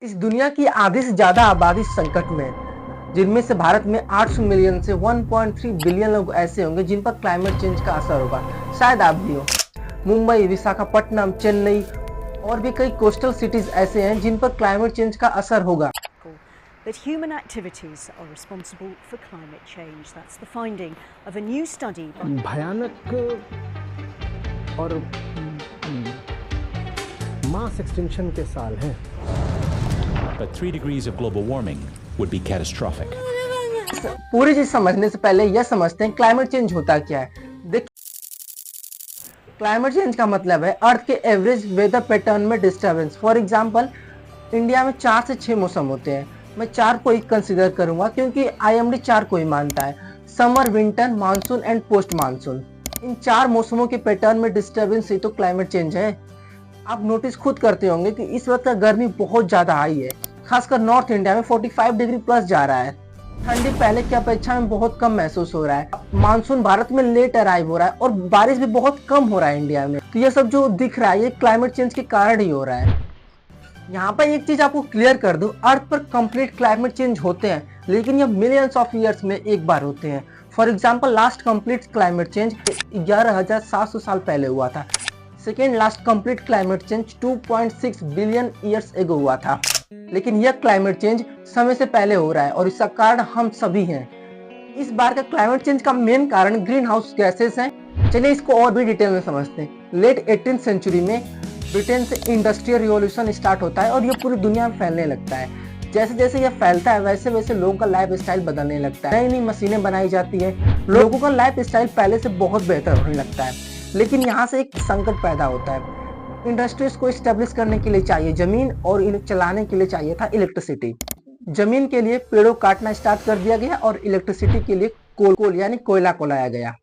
इस दुनिया की आधी से ज्यादा आबादी संकट में है, जिनमें से भारत में 800 मिलियन से 1.3 बिलियन लोग ऐसे होंगे जिन पर क्लाइमेट चेंज का असर होगा। शायद आप भी हो। मुंबई, विशाखापट्टनम, चेन्नई और भी कई कोस्टल सिटीज ऐसे हैं जिन पर क्लाइमेट चेंज का असर होगा। That human activities are responsible for climate change. That's the finding of a new study. भयानक और मास एक्सटिंक्शन के साल हैं। But 3 degrees of global warming would be catastrophic. पूरी चीज समझने से पहले यह समझते हैं क्लाइमेट चेंज होता क्या है। देखिए, क्लाइमेट चेंज का मतलब है अर्थ के एवरेज वेदर पैटर्न में डिस्टर्बेंस। फॉर एग्जांपल, इंडिया में 4 से 6 मौसम होते हैं। मैं 4 को ही कंसीडर करूंगा क्योंकि IMD 4 को ही मानता है: summer, winter, monsoon and post monsoon. इन 4 मौसमों के पैटर्न में डिस्टर्बेंस ही तो क्लाइमेट चेंज है। आप नोटिस खुद करते होंगे कि इस वक्त गर्मी बहुत ज्यादा हाई है, खासकर नॉर्थ इंडिया में 45 डिग्री प्लस जा रहा है। ठंडी पहले की अपेक्षा में बहुत कम महसूस हो रहा है। मानसून भारत में लेट अराइव हो रहा है और बारिश भी बहुत कम हो रहा है इंडिया में। तो ये सब जो दिख रहा है ये क्लाइमेट चेंज के कारण ही हो रहा है। यहाँ पर एक चीज आपको क्लियर कर दूं, अर्थ पर कंप्लीट क्लाइमेट चेंज होते हैं, लेकिन ये मिलियंस ऑफ ईयर्स में एक बार होते हैं। For example, last complete climate change 11,700 साल पहले हुआ था। Second last complete climate change 2.6 billion years ago हुआ था। लेकिन यह क्लाइमेट चेंज समय से पहले हो रहा है और इसका कारण हम सभी हैं। इस बार का क्लाइमेट चेंज का मेन कारण ग्रीन हाउस गैसेस हैं। चलिए इसको और भी डिटेल में समझते हैं। लेट 18th सेंचुरी में ब्रिटेन से इंडस्ट्रियल रिवॉल्यूशन स्टार्ट होता है और ये पूरी दुनिया में फैलने लगता है। जैसे जैसे यह फैलता है वैसे वैसे लोगों का लाइफ स्टाइल बदलने लगता है। नई नई मशीनें बनाई जाती है, लोगों का लाइफ स्टाइल पहले से बहुत बेहतर होने लगता है। लेकिन यहाँ से एक संकट पैदा होता है। इंडस्ट्रीज को स्टेब्लिश करने के लिए चाहिए जमीन और इन्हें चलाने के लिए चाहिए था इलेक्ट्रिसिटी। जमीन के लिए पेड़ों काटना स्टार्ट कर दिया गया और इलेक्ट्रिसिटी के लिए कोल यानी कोयला को लाया गया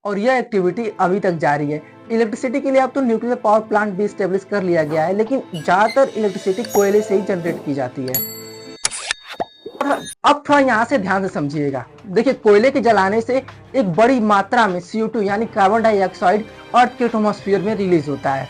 और यह एक्टिविटी अभी तक जारी है। इलेक्ट्रिसिटी के लिए अब तो न्यूक्लियर पावर प्लांट भी स्टेब्लिश कर लिया गया है, लेकिन ज्यादातर इलेक्ट्रिसिटी कोयले से ही जनरेट की जाती है। अब थोड़ा यहाँ से ध्यान से समझिएगा। देखिए, कोयले के जलाने से एक बड़ी मात्रा में CO2 यानी कार्बन डाइऑक्साइड अर्थ के एटमॉस्फेयर में रिलीज होता है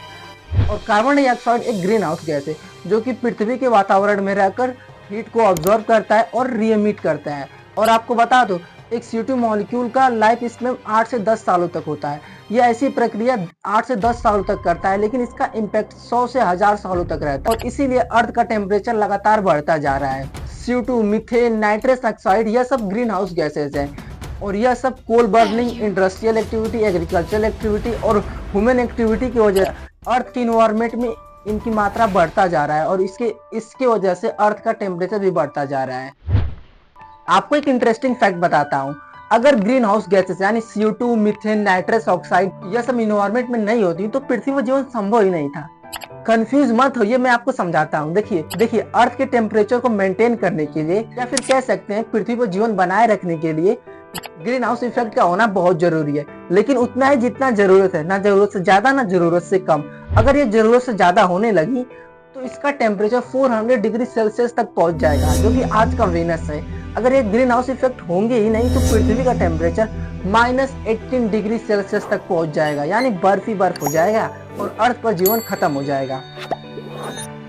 और कार्बन डाइऑक्साइड एक ग्रीन हाउस गैस है जो कि पृथ्वी के वातावरण में रहकर हीट को ऑब्जॉर्व करता है और रीएमिट करता है। और आपको बता दो, एक CO2 मॉलिक्यूल का लाइफ स्पैन 8 से 10 सालों तक होता है। यह ऐसी प्रक्रिया 8 से 10 सालों तक करता है, लेकिन इसका इम्पैक्ट 100 से 1000 सालों तक रहता है और इसीलिए अर्थ का टेम्परेचर लगातार बढ़ता जा रहा है। CO2, मीथेन, नाइट्रस ऑक्साइड, यह सब ग्रीन हाउस गैसेज हैं और यह सब coal burning, industrial activity, agricultural activity और ह्यूमन एक्टिविटी की वजह अर्थ की इन्वायरमेंट में इनकी मात्रा बढ़ता जा रहा है और इसके वजह से अर्थ का टेम्परेचर भी बढ़ता जा रहा है। आपको एक इंटरेस्टिंग फैक्ट बताता हूँ। अगर ग्रीन हाउस गैसेस यानी CO2, मीथेन, नाइट्रस ऑक्साइड यह सब इन्वायरमेंट में नहीं होती तो पृथ्वी पर जीवन संभव ही नहीं था। कंफ्यूज मत होइए, मैं आपको समझाता हूँ। देखिए, अर्थ के टेम्परेचर को मेंटेन करने के लिए या फिर कह सकते हैं पृथ्वी पर जीवन बनाए रखने के लिए ग्रीन हाउस इफेक्ट का होना बहुत जरूरी है, लेकिन उतना ही जितना जरूरत है, ना जरूरत से ज्यादा ना जरूरत से कम। अगर ये जरूरत से ज्यादा होने लगी तो इसका टेम्परेचर 400 डिग्री सेल्सियस तक पहुंच जाएगा, जो कि आज का वेनस है। अगर ये ग्रीन हाउस इफेक्ट होंगे ही नहीं तो पृथ्वी का टेम्परेचर -18 डिग्री सेल्सियस तक पहुंच जाएगा, यानी बर्फ ही बर्फ हो जाएगा और अर्थ पर जीवन खत्म हो जाएगा।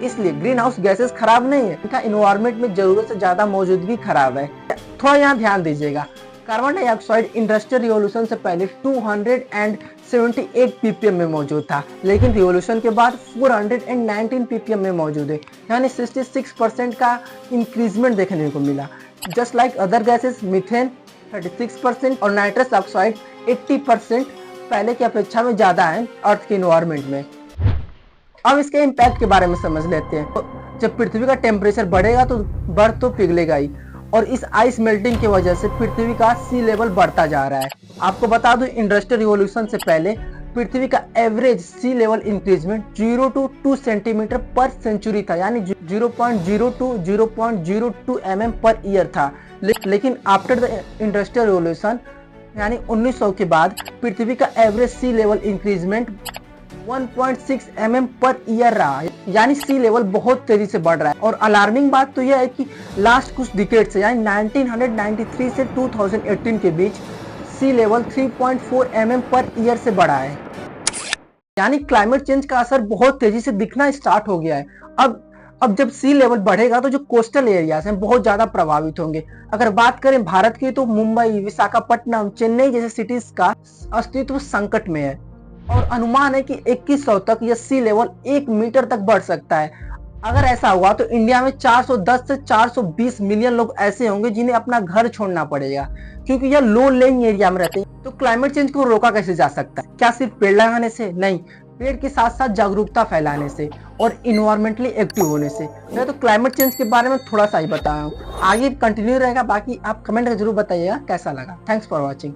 इसलिए ग्रीन हाउस गैसेस खराब नहीं है, इनका इन्वायरमेंट में जरूरत से ज्यादा मौजूदगी खराब है। थोड़ा यहाँ ध्यान दीजिएगा। कार्बन डाइऑक्साइड इंडस्ट्रियल रिवॉल्यूशन से पहले 278 ppm में मौजूद था, लेकिन रिवॉल्यूशन के बाद 419 ppm में मौजूद है, यानी 66% का इंक्रीजमेंट देखने को मिला। Just like other gases, methane 36% और नाइट्रस ऑक्साइड 80% पहले की अपेक्षा में ज्यादा है अर्थ के इन्वायरमेंट में। अब इसके इम्पैक्ट के बारे में समझ लेते हैं। जब पृथ्वी का टेम्परेचर बढ़ेगा तो बर्फ तो पिघलेगा ही और इस आइस मेल्टिंग की वजह से पृथ्वी का सी लेवल बढ़ता जा रहा है। आपको बता दूं, इंडस्ट्रियल रिवॉल्यूशन से पहले पृथ्वी का average sea level increasement 0 to 2 centimetre per century था, यानी 0.0 to 0.02 mm पर ईयर था। लेकिन आफ्टर द इंडस्ट्रियल रिवॉल्यूशन यानी 1900 के बाद पृथ्वी का average sea level increment 1.6 mm per year रहा है, यानी सी लेवल बहुत तेजी से बढ़ रहा है। और अलार्मिंग बात तो यह है कि लास्ट कुछ डिकेड से यानी 1993 से 2018 के बीच सी लेवल 3.4 mm पर ईयर से बढ़ा है, यानी क्लाइमेट चेंज का असर बहुत तेजी से दिखना स्टार्ट हो गया है। अब अब जब सी लेवल बढ़ेगा तो जो कोस्टल एरियाज हैं बहुत ज्यादा प्रभावित होंगे। अगर बात करें भारत की तो मुंबई, विशाखापट्टनम, चेन्नई जैसे सिटीज का अस्तित्व संकट में है और अनुमान है कि 2100 तक यह सी लेवल 1 मीटर तक बढ़ सकता है। अगर ऐसा हुआ तो इंडिया में 410 से 420 मिलियन लोग ऐसे होंगे जिन्हें अपना घर छोड़ना पड़ेगा, क्योंकि यह लो लेइंग एरिया में रहते हैं। तो क्लाइमेट चेंज को रोका कैसे जा सकता है? क्या सिर्फ पेड़ लगाने से? नहीं, पेड़ के साथ साथ जागरूकता फैलाने से और इन्वायरमेंटली एक्टिव होने से। मैं तो क्लाइमेट चेंज के बारे में थोड़ा सा ही बताया हूँ, आगे कंटिन्यू रहेगा। बाकी आप कमेंट में जरूर बताइएगा कैसा लगा। Thanks for watching.